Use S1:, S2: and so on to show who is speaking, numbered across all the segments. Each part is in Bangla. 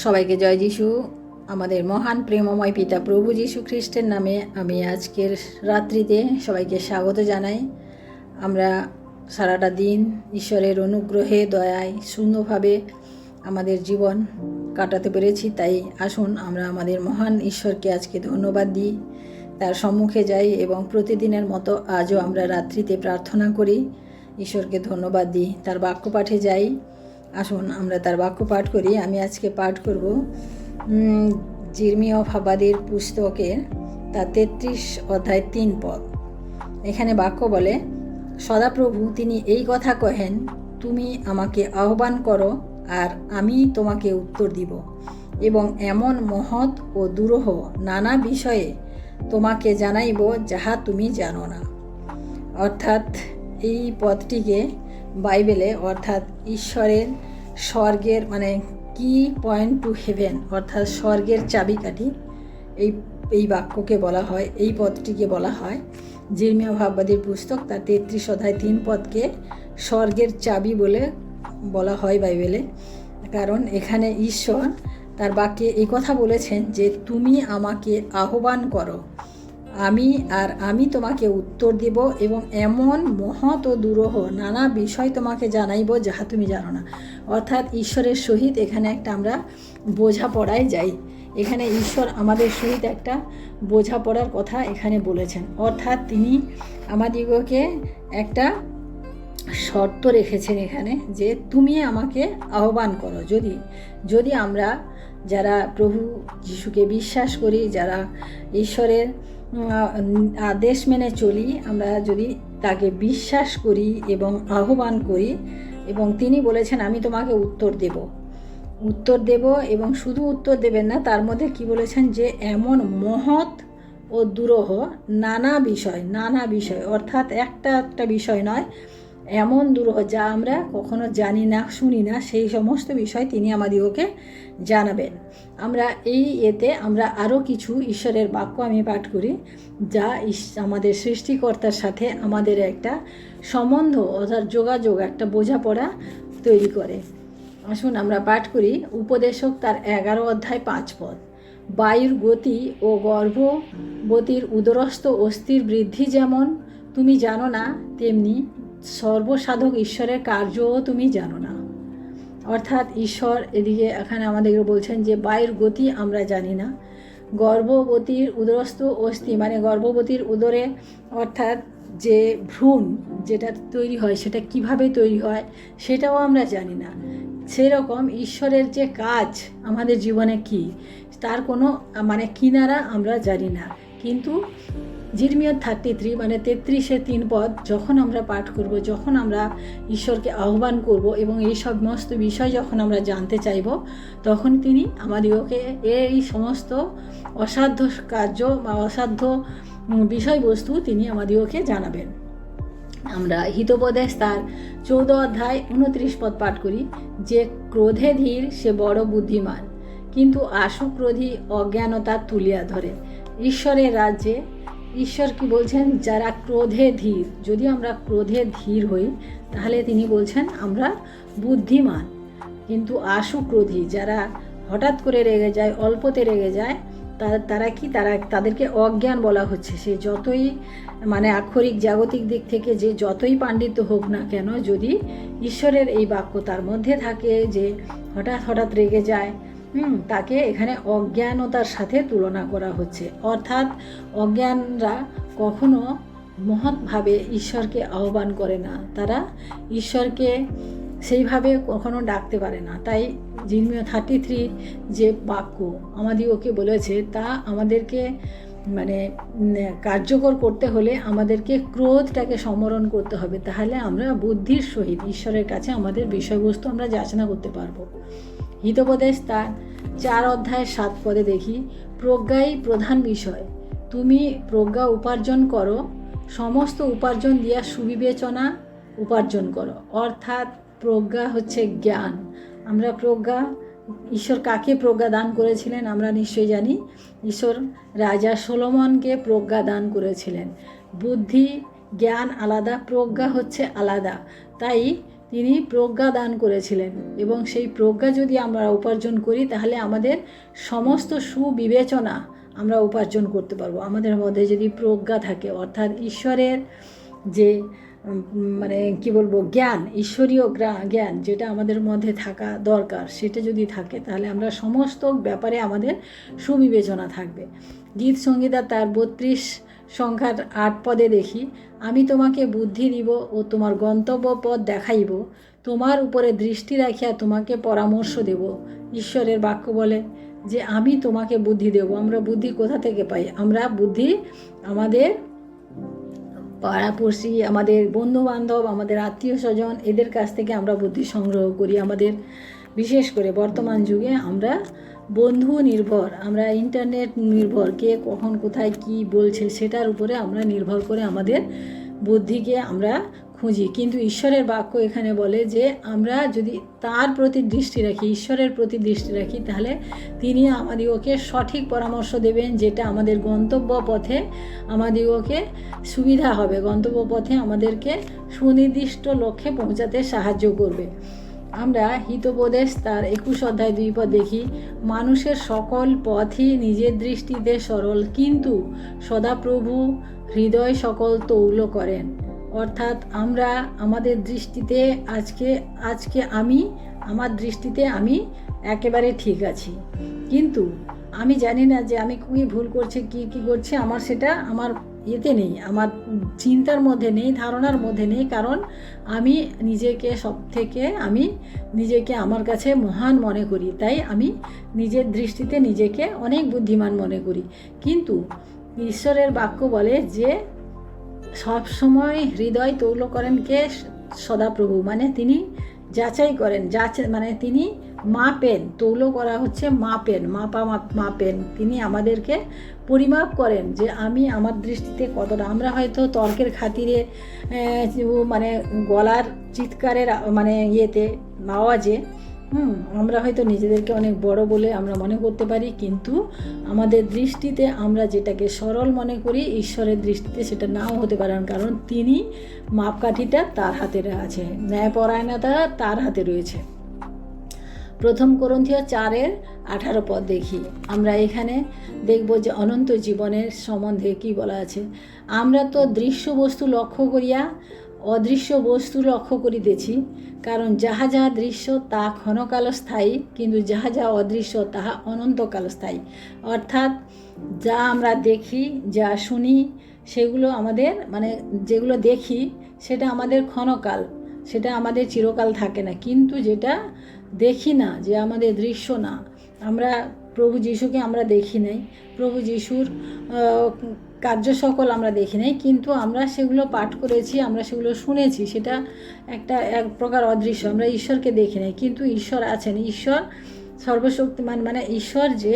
S1: সবাইকে জয় যিশু। আমাদের মহান প্রেমময় পিতা প্রভু যীশু খ্রিস্টের নামে আমি আজকের রাত্রিতে সবাইকে স্বাগত জানাই। আমরা সারাটা দিন ঈশ্বরের অনুগ্রহে দয়ায় শূন্যভাবে আমাদের জীবন কাটাতে পেরেছি, তাই আসুন আমরা আমাদের মহান ঈশ্বরকে আজকে ধন্যবাদ দিই, তার সম্মুখে যাই এবং প্রতিদিনের মতো আজও আমরা রাত্রিতে প্রার্থনা করি, ঈশ্বরকে ধন্যবাদ দিই, তার বাক্য পাঠে যাই। আসুন আমরা তার বাক্য পাঠ করি। আমি আজকে পাঠ করব জির্মীয় ভাবাদীর পুস্তকের তার 33 অধ্যায় 3 পদ। এখানে বাক্য বলে, সদাপ্রভু তিনি এই কথা কহেন, তুমি আমাকে আহ্বান করো আর আমি তোমাকে উত্তর দিব এবং এমন মহৎ ও দুরূহ নানা বিষয়ে তোমাকে জানাইব যাহা তুমি জানো না। অর্থাৎ এই পদটিকে বাইবেলে অর্থাৎ ঈশ্বরের স্বর্গের কি পয়েন্ট টু হেভেন অর্থাৎ স্বর্গের চাবিকাঠি, এই বাক্যকে বলা হয়, এই পদটিকে বলা হয় জির্মীয় ভাববাদীর পুস্তক তার 33 অধ্যায় 3 পদকে স্বর্গের চাবি বলে বলা হয় বাইবেলে। কারণ এখানে ঈশ্বর তার বাক্যে এই কথা বলেছেন যে তুমি আমাকে আহ্বান করো আমি তোমাকে উত্তর দিব এবং এমন মহৎ ও দুরূহ নানা বিষয় তোমাকে জানাইব যাহা তুমি জানো না। অর্থাৎ ঈশ্বরের সহিত এখানে একটা আমরা বোঝাপড়ায় যাই। এখানে ঈশ্বর আমাদের সহিত একটা বোঝাপড়ার কথা এখানে বলেছেন। অর্থাৎ তিনি আমাদিগকে একটা শর্ত রেখেছেন এখানে যে তুমি আমাকে আহ্বান করো। যদি আমরা যারা প্রভু যিশুকে বিশ্বাস করি, যারা ঈশ্বরের আদেশ মেনে চলি, আমরা যদি তাকে বিশ্বাস করি এবং আহ্বান করি এবং তিনি বলেছেন আমি তোমাকে উত্তর দেব এবং শুধু উত্তর দেবেন না, তার মধ্যে কি বলেছেন যে এমন মহৎ ও দুরূহ নানা বিষয় অর্থাৎ একটা বিষয় নয়, এমন দুরূহ যা আমরা কখনো জানি না শুনি না, সেই সমস্ত বিষয় তিনি আমাদিগকে জানাবেন। আমরা আমরা আরও কিছু ঈশ্বরের বাক্য আমি পাঠ করি যা আমাদের সৃষ্টিকর্তার সাথে আমাদের একটা সম্বন্ধ অর্থাৎ যোগাযোগ, একটা বোঝাপড়া তৈরি করে। আসুন আমরা পাঠ করি উপদেশক তার 11 অধ্যায় 5 পদ। বায়ুর গতি ও গর্ভবতীর উদরস্থ অস্থির বৃদ্ধি যেমন তুমি জানো না, তেমনি সর্বসাধক ঈশ্বরের কার্যও তুমি জানো না। অর্থাৎ ঈশ্বর এদিকে এখানে আমাদেরকে বলছেন যে বায়ুর গতি আমরা জানি না, গর্ভবতীর উদরস্থ অস্থি গর্ভবতীর উদরে অর্থাৎ যে ভ্রূণ যেটা তৈরি হয় সেটা কিভাবে তৈরি হয় সেটাও আমরা জানি না। সেরকম ঈশ্বরের যে কাজ আমাদের জীবনে কি তার কোনো কিনারা আমরা জানি না। কিন্তু জির্মীয় 33 33-এ 3 পদ যখন আমরা পাঠ করব, যখন আমরা ঈশ্বরকে আহ্বান করব এবং এই সমস্ত বিষয় যখন আমরা জানতে চাইব, তখন তিনি আমাদিগকে এই সমস্ত অসাধ্য কার্য বা অসাধ্য বিষয়বস্তু তিনি আমাদিগকে জানাবেন। আমরা হিতোপদেশ তার 14 অধ্যায় 29 পদ পাঠ করি যে ক্রোধে ধীর সে বড় বুদ্ধিমান, কিন্তু আশুক্রোধী অজ্ঞানতা তুলিয়া ধরে। ঈশ্বরের রাজ্যে ঈশ্বর কি বলছেন, যারা ক্রোধে ধীর, যদি আমরা ক্রোধে ধীর হই তাহলে তিনি বলছেন আমরা বুদ্ধিমান, কিন্তু আশুক্রোধী যারা হঠাৎ করে রেগে যায়, অল্পতে রেগে যায়, তাদেরকে অজ্ঞান বলা হচ্ছে। সে যতই আক্ষরিক জাগতিক দিক থেকে যে যতই পাণ্ডিত্য হোক না কেন, যদি ঈশ্বরের এই বাক্য তার মধ্যে থাকে যে হঠাৎ রেগে যায়, তাকে এখানে অজ্ঞানতার সাথে তুলনা করা হচ্ছে। অর্থাৎ অজ্ঞানরা কখনো মহৎভাবে ঈশ্বরকে আহ্বান করে না, তারা ঈশ্বরকে সেইভাবে কখনো ডাকতে পারে না। তাই জির্মীয় 33 যে বাক্য আমাদিগকে বলেছে তা আমাদেরকে কার্যকর করতে হলে আমাদেরকে ক্রোধটাকে সমরণ করতে হবে, তাহলে আমরা বুদ্ধির সহিত ঈশ্বরের কাছে আমাদের বিষয়বস্তু আমরা যাচনা করতে পারবো। হিতোপদেশ তার 4 অধ্যায় 7 পদে দেখি, প্রজ্ঞাই প্রধান বিষয়, তুমি প্রজ্ঞা উপার্জন করো, সমস্ত উপার্জন দিয়া সুবিবেচনা উপার্জন করো। অর্থাৎ প্রজ্ঞা হচ্ছে জ্ঞান। আমরা ঈশ্বর কাকে প্রজ্ঞা দান করেছিলেন আমরা নিশ্চয়ই জানি। ঈশ্বর রাজা সলোমনকে প্রজ্ঞা দান করেছিলেন। বুদ্ধি জ্ঞান আলাদা, প্রজ্ঞা হচ্ছে আলাদা। তাই তিনি প্রজ্ঞা দান করেছিলেন, এবং সেই প্রজ্ঞা যদি আমরা উপার্জন করি তাহলে আমাদের সমস্ত সুবিবেচনা আমরা উপার্জন করতে পারবো। আমাদের মধ্যে যদি প্রজ্ঞা থাকে, অর্থাৎ ঈশ্বরের যে মানে কি বলবো জ্ঞান, ঈশ্বরীয় জ্ঞান যেটা আমাদের মধ্যে থাকা দরকার, সেটা যদি থাকে তাহলে আমরা সমস্ত ব্যাপারে আমাদের সুবিবেচনা থাকবে। গীত সংহিতা তার 32 সংখ্যার 8 পদে দেখি, আমি তোমাকে বুদ্ধি দিব ও তোমার গন্তব্য পথ দেখাইব, তোমার উপরে দৃষ্টি রাখিয়া তোমাকে পরামর্শ দেব। ঈশ্বরের বাক্য বলে যে আমি তোমাকে বুদ্ধি দেব। আমরা বুদ্ধি কোথা থেকে পাই? আমরা বুদ্ধি আমাদের পাড়াপড়শি, আমাদের বন্ধুবান্ধব, আমাদের আত্মীয় স্বজন, এদের কাছ থেকে আমরা বুদ্ধি সংগ্রহ করি। আমাদের বিশেষ করে বর্তমান যুগে আমরা বন্ধু নির্ভর, আমরা ইন্টারনেট নির্ভর, কে কখন কোথায় কি বলছে সেটার উপরে আমরা নির্ভর করে আমাদের বুদ্ধিকে আমরা খুঁজি। কিন্তু ঈশ্বরের বাক্য এখানে বলে যে আমরা যদি তার প্রতি দৃষ্টি রাখি, ঈশ্বরের প্রতি দৃষ্টি রাখি, তাহলে তিনি আমাদিগকে সঠিক পরামর্শ দেবেন, যেটা আমাদের গন্তব্য পথে আমাদিগকে সুবিধা হবে, গন্তব্য পথে আমাদেরকে সুনির্দিষ্ট লক্ষ্যে পৌঁছাতে সাহায্য করবে। আমরা হিতোপদেশ তার 21 অধ্যায় 2 পদ দেখি, মানুষের সকল পথই নিজের দৃষ্টিতে সরল, কিন্তু সদাপ্রভু হৃদয় সকল তৌল করেন। অর্থাৎ আমরা আমাদের দৃষ্টিতে আজকে আমার দৃষ্টিতে আমি একেবারে ঠিক আছি, কিন্তু আমি জানি না যে আমি কী ভুল করছি, কী করছি, আমার সেটা আমার ইয়েতে নেই, আমার চিন্তার মধ্যে নেই, ধারণার মধ্যে নেই, কারণ আমি নিজেকে আমার কাছে মহান মনে করি, তাই আমি নিজের দৃষ্টিতে নিজেকে অনেক বুদ্ধিমান মনে করি। কিন্তু ঈশ্বরের বাক্য বলে যে সব সময় হৃদয় তৌল করেন কে? সদাপ্রভু। মানে তিনি যাচাই করেন, মানে তিনি মাপেন, তৌল করা হচ্ছে মাপেন। তিনি আমাদেরকে পরিমাপ করেন যে আমি আমার দৃষ্টিতে কতটা। আমরা হয়তো তর্কের খাতিরে মানে গলার চিৎকারের মানে ইয়েতে আওয়াজে আমরা হয়তো নিজেদেরকে অনেক বড় বলে আমরা মনে করতে পারি, কিন্তু আমাদের দৃষ্টিতে আমরা যেটাকে সরল মনে করি, ঈশ্বরের দৃষ্টিতে সেটা নাও হতে পারেন, কারণ তিনি মাপকাঠিটা তার হাতে আছে, ন্যায়পরায়ণতা তার হাতে রয়েছে। 1 কোরিন্থীয় 4:18 পদ দেখি, আমরা এখানে দেখব যে অনন্ত জীবনের সম্বন্ধে কি বলা আছে। আমরা তো দৃশ্য বস্তু লক্ষ্য করিয়া অদৃশ্য বস্তু লক্ষ্য করিতেছি, কারণ যাহা যাহা দৃশ্য তা ক্ষণকাল স্থায়ী, কিন্তু যাহা যাহা অদৃশ্য তাহা অনন্তকাল স্থায়ী। অর্থাৎ যা আমরা দেখি, যা শুনি, সেগুলো আমাদের মানে যেগুলো দেখি সেটা আমাদের ক্ষণকাল, সেটা আমাদের চিরকাল থাকে না। কিন্তু যেটা দেখি না, যে আমাদের দৃশ্য না, আমরা প্রভু যিশুকে আমরা দেখি নাই, প্রভু যিশুর কার্য সকল আমরা দেখি নাই, কিন্তু আমরা সেগুলো পাঠ করেছি, আমরা সেগুলো শুনেছি, সেটা এক প্রকার অদৃশ্য, আমরা ঈশ্বরকে দেখি নাই, কিন্তু ঈশ্বর আছেন। ঈশ্বর সর্বশক্তিমান, মানে ঈশ্বর যে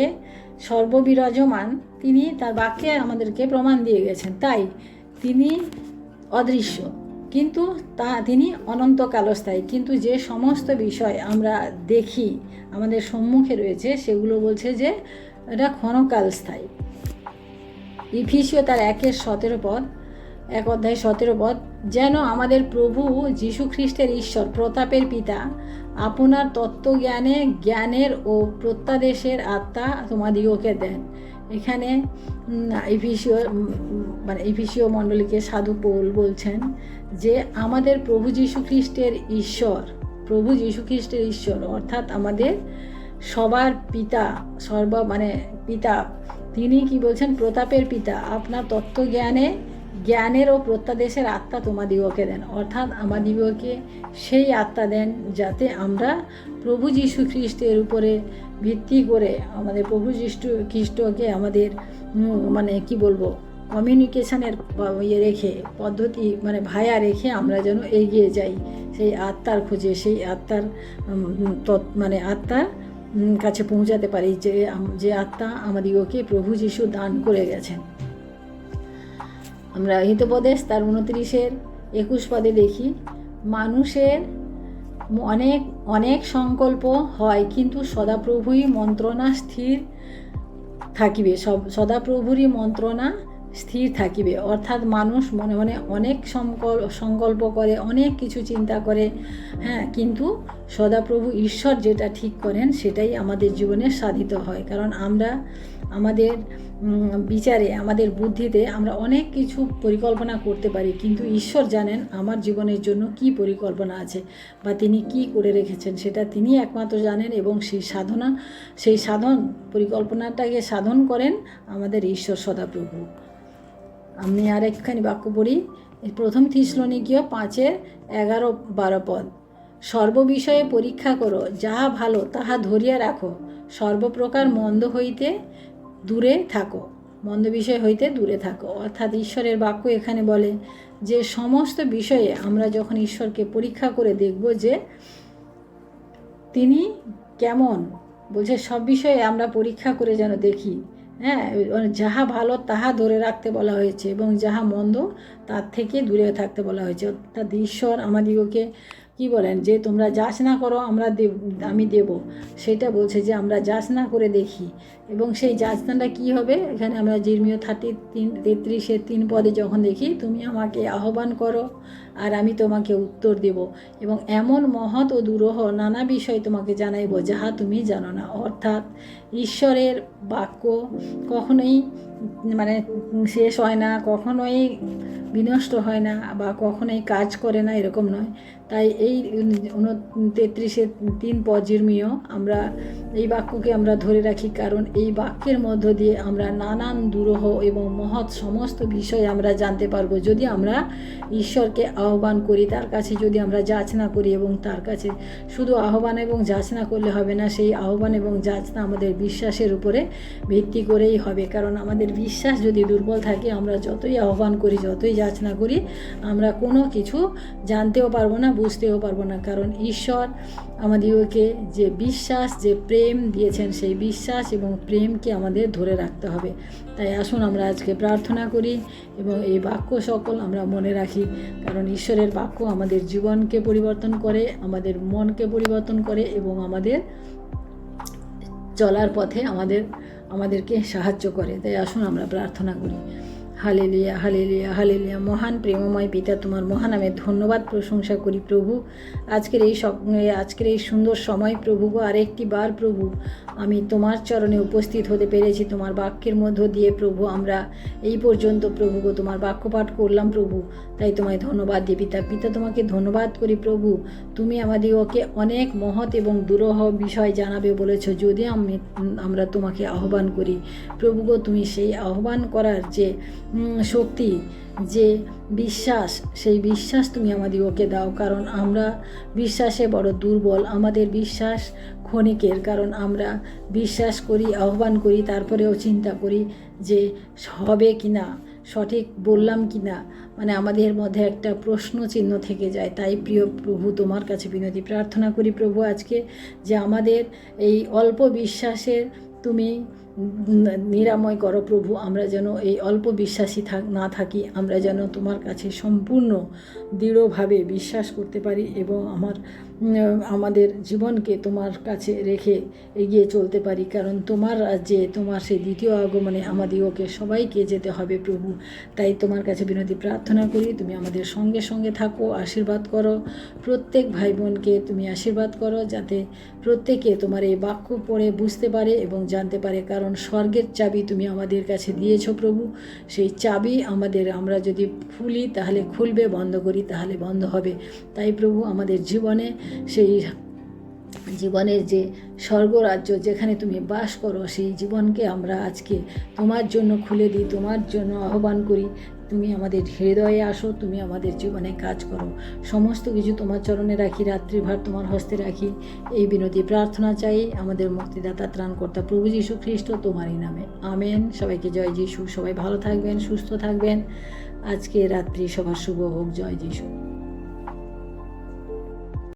S1: সর্ববিরাজমান, তিনি তার বাক্যে আমাদেরকে প্রমাণ দিয়ে গেছেন, তাই তিনি অদৃশ্য, কিন্তু তিনি অনন্তকালস্থায়ী। কিন্তু যে সমস্ত বিষয় আমরা দেখি আমাদের সম্মুখে রয়েছে, সেগুলো বলছে যে এটা ক্ষণকাল স্থায়ী। ইফিসীয় তার 1:17 পদ, 1 অধ্যায় 17 পদ, যেন আমাদের প্রভু যীশু খ্রিস্টের ঈশ্বর প্রতাপের পিতা আপনার তত্ত্বজ্ঞানে জ্ঞানের ও প্রত্যাদেশের আত্মা তোমাদিগকে দেন। এখানে ইফিসীয় মণ্ডলীকে সাধু পৌল বলছেন যে আমাদের প্রভু যীশু খ্রিস্টের ঈশ্বর, অর্থাৎ আমাদের সবার পিতা, পিতা, তিনি কি বলছেন? প্রতাপের পিতা আপনার জ্ঞানের ও প্রত্যাদেশের আত্মা তোমাদিগকে দেন। অর্থাৎ আমাদিগকে সেই আত্মা দেন যাতে আমরা প্রভু যীশু খ্রিস্টের উপরে ভিত্তি করে আমাদের প্রভু যীশু খ্রিস্টকে আমাদের কমিউনিকেশনের রেখে পদ্ধতি ভায়া রেখে আমরা যেন এগিয়ে যাই সেই আত্মার খোঁজে, সেই আত্মার আত্মার কাছে পৌঁছাতে পারি, যে আত্মা আমাদিগকে প্রভু যীশু দান করে গেছেন। আমরা হিতোপদেশ তার 29:21 পদে দেখি, মানুষের অনেক সংকল্প হয়, কিন্তু সদাপ্রভুই মন্ত্রণা স্থির থাকিবে। সদাপ্রভুরই মন্ত্রণা স্থির থাকিবে। অর্থাৎ মানুষ মনে মনে অনেক সংকল্প করে, অনেক কিছু চিন্তা করে, হ্যাঁ, কিন্তু সদাপ্রভু ঈশ্বর যেটা ঠিক করেন সেটাই আমাদের জীবনে সাধিত হয়। কারণ আমরা আমাদের বিচারে, আমাদের বুদ্ধিতে আমরা অনেক কিছু পরিকল্পনা করতে পারি, কিন্তু ঈশ্বর জানেন আমার জীবনের জন্য কি পরিকল্পনা আছে বা তিনি কি করে রেখেছেন, সেটা তিনি একমাত্র জানেন। এবং সেই সাধন পরিকল্পনাটাকে সাধন করেন আমাদের ঈশ্বর সদাপ্রভু। আমি আর একখানি বাক্য পড়ি, প্রথম থিসলনিকীয় 5:11-12 পদ। সর্ববিষয়ে পরীক্ষা করো, যাহা ভালো তাহা ধরিয়া রাখো, সর্বপ্রকার মন্দ হইতে দূরে থাকো, মন্দ বিষয় হইতে দূরে থাকো। অর্থাৎ ঈশ্বরের বাক্য এখানে বলে যে সমস্ত বিষয়ে আমরা যখন ঈশ্বরকে পরীক্ষা করে দেখব যে তিনি কেমন, বলছে সব বিষয়ে আমরা পরীক্ষা করে যেন দেখি, হ্যাঁ, যাহা ভালো তাহা ধরে রাখতে বলা হয়েছে এবং যাহা মন্দ তার থেকে দূরে থাকতে বলা হয়েছে। অর্থাৎ ঈশ্বর আমাদিগকে কি বলেন যে তোমরা যাচনা করো আমি দেব, সেটা বলছে যে আমরা যাচনা করে দেখি। এবং সেই যাচনাটা কি হবে, এখানে আমরা জিরমীয় 33:3 পদে যখন দেখি, তুমি আমাকে আহ্বান করো আর আমি তোমাকে উত্তর দেব এবং এমন মহৎ ও দুরূহ নানা বিষয় তোমাকে জানাইব যাহা তুমি জানো না। অর্থাৎ ঈশ্বরের বাক্য কখনোই শেষ হয় না, কখনোই বিনষ্ট হয় না বা কখনোই কাজ করে না, এরকম নয়। তাই এই 33:3 পদ জিরমীয়, আমরা এই বাক্যকে আমরা ধরে রাখি, কারণ এই বাক্যের মধ্য দিয়ে আমরা নানান দুরূহ এবং মহৎ সমস্ত বিষয় আমরা জানতে পারবো যদি আমরা ঈশ্বরকে আহ্বান করি, তার কাছে যদি আমরা যাচনা করি। এবং তার কাছে শুধু আহ্বান এবং যাচনা করলে হবে না, সেই আহ্বান এবং যাচনা আমাদের বিশ্বাসের উপরে ভিত্তি করেই হবে। কারণ আমাদের বিশ্বাস যদি দুর্বল থাকে, আমরা যতই আহ্বান করি, যতই যাচনা করি, আমরা কোনো কিছু জানতেও পারবো না, বুঝতেও পারবো না। কারণ ঈশ্বর আমাদেরকে যে বিশ্বাস, যে প্রেম দিয়েছেন, সেই বিশ্বাস এবং প্রেমকে আমাদের ধরে রাখতে হবে। তাই আসুন আমরা আজকে প্রার্থনা করি এবং এই বাক্য সকল আমরা মনে রাখি, কারণ ঈশ্বরের বাক্য আমাদের জীবনকে পরিবর্তন করে, আমাদের মনকে পরিবর্তন করে এবং আমাদের চলার পথে আমাদেরকে সাহায্য করে। তাই আসুন আমরা প্রার্থনা করি। Hallelujah, hallelujah, hallelujah. মহান প্রেমময় পিতা, তোমার মহানামে ধন্যবাদ প্রশংসা করি প্রভু। আজকের এই সুন্দর সময় প্রভু, আরেকটি বার প্রভু আমি তোমার চরণে উপস্থিত হতে পেরেছি তোমার বাক্যের মধ্য দিয়ে প্রভু। আমরা এই পর্যন্ত প্রভু তোমার বাক্য পাঠ করলাম প্রভু, তাই তোমায় ধন্যবাদ দিই পিতা। তোমাকে ধন্যবাদ করি প্রভু, তুমি আমাদেরকে অনেক মহৎ এবং দুরূহ বিষয় জানাবে বলেছ যদি আমরা তোমাকে আহ্বান করি প্রভু গো। তুমি সেই আহ্বান করার যে শক্তি, যে বিশ্বাস, সেই বিশ্বাস তুমি আমাদেরকে দাও, কারণ আমরা বিশ্বাসে বড় দুর্বল। আমাদের বিশ্বাস ক্ষণিকের, কারণ আমরা বিশ্বাস করি, আহ্বান করি, তারপরেও চিন্তা করি যে হবে কি না, সঠিক বললাম কি না, আমাদের মধ্যে একটা প্রশ্ন চিহ্ন থেকে যায়। তাই প্রিয় প্রভু তোমার কাছে বিনতি প্রার্থনা করি প্রভু আজকে যে আমাদের এই অল্প বিশ্বাসের তুমি নিরাময় করো প্রভু। আমরা যেন এই অল্প বিশ্বাসী না থাকি, আমরা যেন তোমার কাছে সম্পূর্ণ দৃঢ়ভাবে বিশ্বাস করতে পারি এবং আমাদের জীবনকে তোমার কাছে রেখে এগিয়ে চলতে পারি। কারণ তোমার রাজ্যে, তোমার সেই দ্বিতীয় আগমনে আমাদেরকে সবাইকে যেতে হবে প্রভু। তাই তোমার কাছে বিনতি প্রার্থনা করি, তুমি আমাদের সঙ্গে সঙ্গে থাকো, আশীর্বাদ করো প্রত্যেক ভাই বোনকে, তুমি আশীর্বাদ করো যাতে প্রত্যেকে তোমার এই বাক্য পড়ে বুঝতে পারে এবং জানতে পারে। কারণ স্বর্গের চাবি তুমি আমাদের কাছে দিয়েছো প্রভু, সেই চাবি আমরা যদি খুলি তাহলে খুলবে, বন্ধ করি তাহলে বন্ধ হবে। তাই প্রভু আমাদের জীবনের যে স্বর্গরাজ্য যেখানে তুমি বাস করো, সেই জীবনকে আমরা আজকে তোমার জন্য খুলে দিই, তোমার জন্য আহ্বান করি। তুমি আমাদের হৃদয়ে আসো, তুমি আমাদের জীবনে কাজ করো। সমস্ত কিছু তোমার চরণে রাখি, রাত্রিভার তোমার হস্তে রাখি। এই বিনতি প্রার্থনা চাই আমাদের মুক্তিদাতা ত্রাণকর্তা প্রভু যীশু খ্রিস্ট তোমারই নামে, আমেন। সবাইকে জয় যীশু। সবাই ভালো থাকবেন, সুস্থ থাকবেন। আজকে রাত্রি সবার শুভ হোক। জয় যীশু।